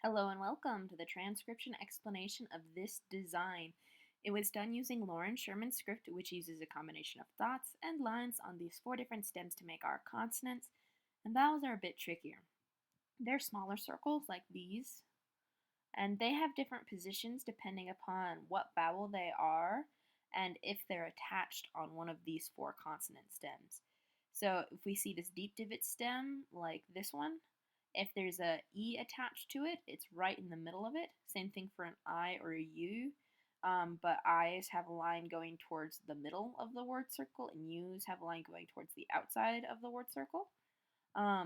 Hello and welcome to the transcription explanation of this design. It was done using Loren Sherman's script, which uses a combination of dots and lines on these four different stems to make our consonants, and vowels are a bit trickier. They're smaller circles like these, and they have different positions depending upon what vowel they are and if they're attached on one of these four consonant stems. So if we see this deep divot stem like this one, if there's a E attached to it, it's right in the middle of it. Same thing for an I or a U, but I's have a line going towards the middle of the word circle, and U's have a line going towards the outside of the word circle. Yeah,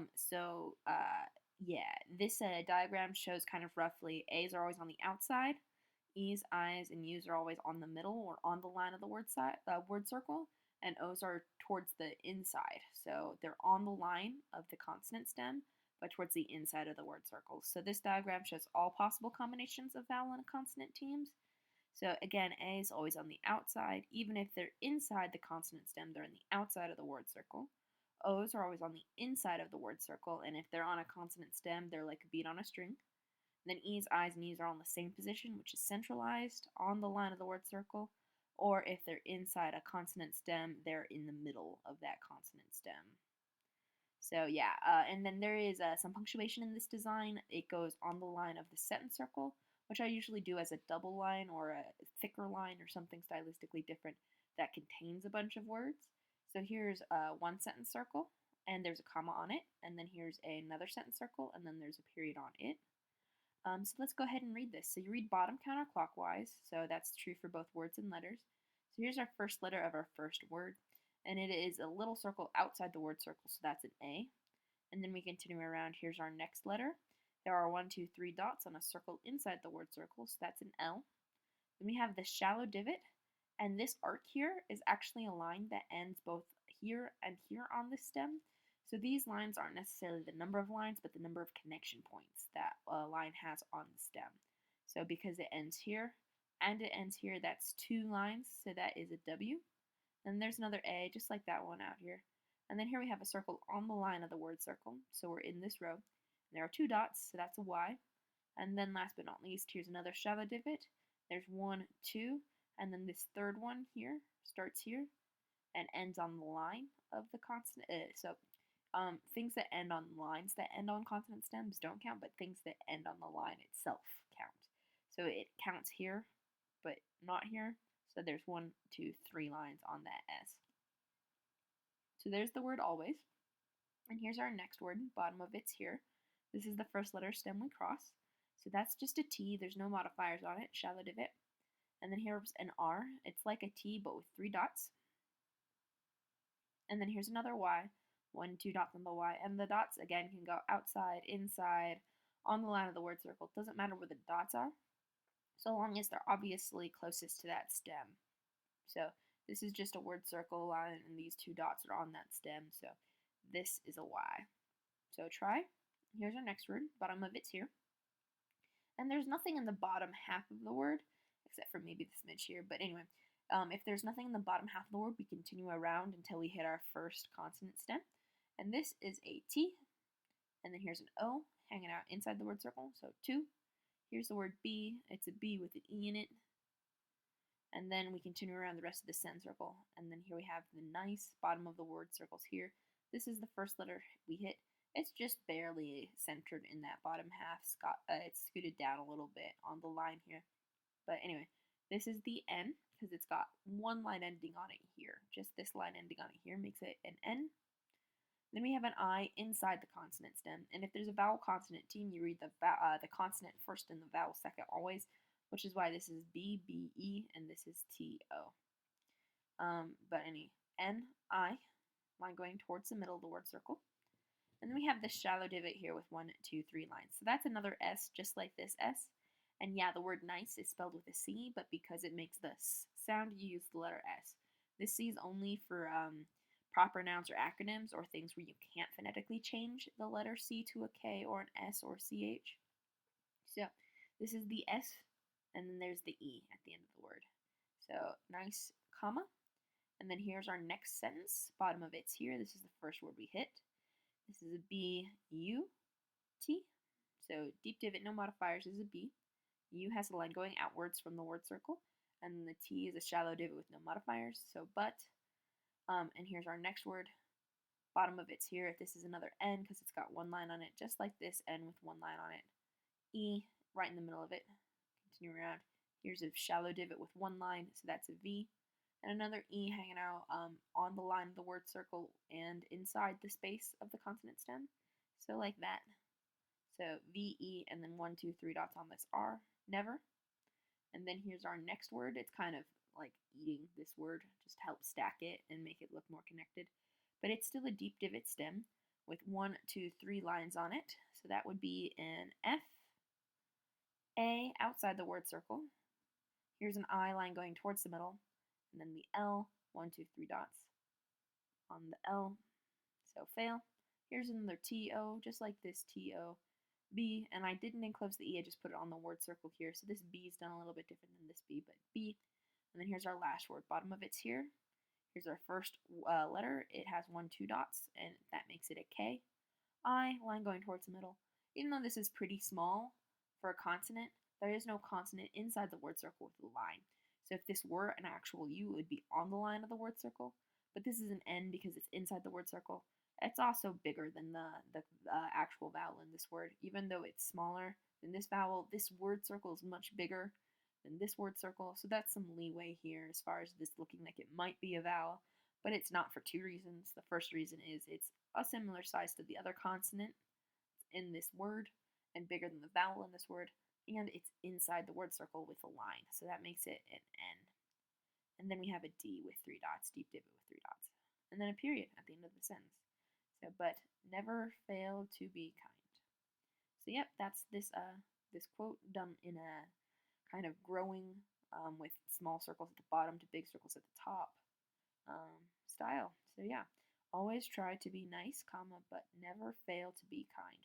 this diagram shows kind of roughly A's are always on the outside, E's, I's, and U's are always on the middle or on the line of the word circle, and O's are towards the inside. So they're on the line of the consonant stem, but towards the inside of the word circle. So this diagram shows all possible combinations of vowel and consonant teams. So again, A is always on the outside. Even if they're inside the consonant stem, they're on the outside of the word circle. O's are always on the inside of the word circle, and if they're on a consonant stem, they're like a bead on a string. And then E's, I's, and U's are on the same position, which is centralized on the line of the word circle. Or if they're inside a consonant stem, they're in the middle of that consonant stem. So yeah, and then there is some punctuation in this design. It goes on the line of the sentence circle, which I usually do as a double line or a thicker line or something stylistically different that contains a bunch of words. So here's one sentence circle, and there's a comma on it, and then here's another sentence circle, and then there's a period on it. So let's go ahead and read this. So you read bottom counterclockwise, so that's true for both words and letters. So here's our first letter of our first word, and it is a little circle outside the word circle, so that's an A. And then we continue around. Here's our next letter. There are 1, 2, 3 dots on a circle inside the word circle, so that's an L. Then we have the shallow divot, and this arc here is actually a line that ends both here and here on the stem. So these lines aren't necessarily the number of lines, but the number of connection points that a line has on the stem. So because it ends here and it ends here, that's 2 lines, so that is a W. And there's another A, just like that one out here. And then here we have a circle on the line of the word circle, so we're in this row. And there are 2 dots, so that's a Y. And then last but not least, here's another shallow divot. There's 1, 2, and then this third one here starts here and ends on the line of the consonant. Things that end on lines that end on consonant stems don't count, but things that end on the line itself count. So it counts here, but not here. So there's 1, 2, 3 lines on that S. So there's the word always. And here's our next word, bottom of it's here. This is the first letter stem we cross. So that's just a T, there's no modifiers on it, shallow divot. And then here's an R. It's like a T, but with 3 dots. And then here's another Y. 1, 2 dots on the Y. And the dots, again, can go outside, inside, on the line of the word circle. It doesn't matter where the dots are, so long as they're obviously closest to that stem. So this is just a word circle line, and these 2 dots are on that stem. So this is a Y. So try. Here's our next word. Bottom of it's here. And there's nothing in the bottom half of the word, except for maybe the smidge here. But anyway, if there's nothing in the bottom half of the word, we continue around until we hit our first consonant stem. And this is a T. And then here's an O hanging out inside the word circle. So 2. Here's the word B. It's a B with an E in it. And then we continue around the rest of the sentence circle. And then here we have the nice bottom of the word circles here. This is the first letter we hit. It's just barely centered in that bottom half. It's scooted down a little bit on the line here. But anyway, this is the N because it's got 1 line ending on it here. Just this line ending on it here makes it an N. Then we have an I inside the consonant stem. And if there's a vowel consonant team, you read the consonant first and the vowel second always, which is why this is B, B, E, and this is T, O. But any N, I, line going towards the middle of the word circle. And then we have this shallow divot here with 1, 2, 3 lines. So that's another S, just like this S. And yeah, the word nice is spelled with a C, but because it makes the S sound, you use the letter S. This C is only for proper nouns or acronyms or things where you can't phonetically change the letter C to a K or an S or CH. So this is the S, and then there's the E at the end of the word. So nice comma. And then here's our next sentence. Bottom of it's here. This is the first word we hit. This is a B-U-T. So deep divot, no modifiers, is a B. U has a line going outwards from the word circle, and the T is a shallow divot with no modifiers, so but. And here's our next word. Bottom of it's here. This is another N because it's got one line on it, just like this N with one line on it. E, right in the middle of it. Continue around. Here's a shallow divot with one line, so that's a V. And another E hanging out on the line of the word circle and inside the space of the consonant stem. So like that. So V, E, and then 1, 2, 3 dots on this R. Never. And then here's our next word. It's kind of like eating this word, just to help stack it and make it look more connected. But it's still a deep divot stem with 1, 2, 3 lines on it. So that would be an F, A outside the word circle. Here's an I line going towards the middle. And then the L, 1, 2, 3 dots on the L. So fail. Here's another T-O, just like this T-O. B, and I didn't enclose the E, I just put it on the word circle here. So this B is done a little bit different than this B, but B. And then here's our last word. Bottom of it's here. Here's our first letter. It has 1, 2 dots, and that makes it a K. I, line going towards the middle. Even though this is pretty small for a consonant, there is no consonant inside the word circle with a line. So if this were an actual U, it would be on the line of the word circle. But this is an N because it's inside the word circle. It's also bigger than the actual vowel in this word. Even though it's smaller than this vowel, this word circle is much bigger than this word circle. So that's some leeway here as far as this looking like it might be a vowel, but it's not for two reasons. The first reason is it's a similar size to the other consonant in this word and bigger than the vowel in this word, and it's inside the word circle with a line. So that makes it an N. And then we have a D with 3 dots, deep divot with 3 dots. And then a period at the end of the sentence. So, but never fail to be kind. So, yep, that's this quote done in a kind of growing with small circles at the bottom to big circles at the top style. So, yeah, always try to be nice, comma, but never fail to be kind.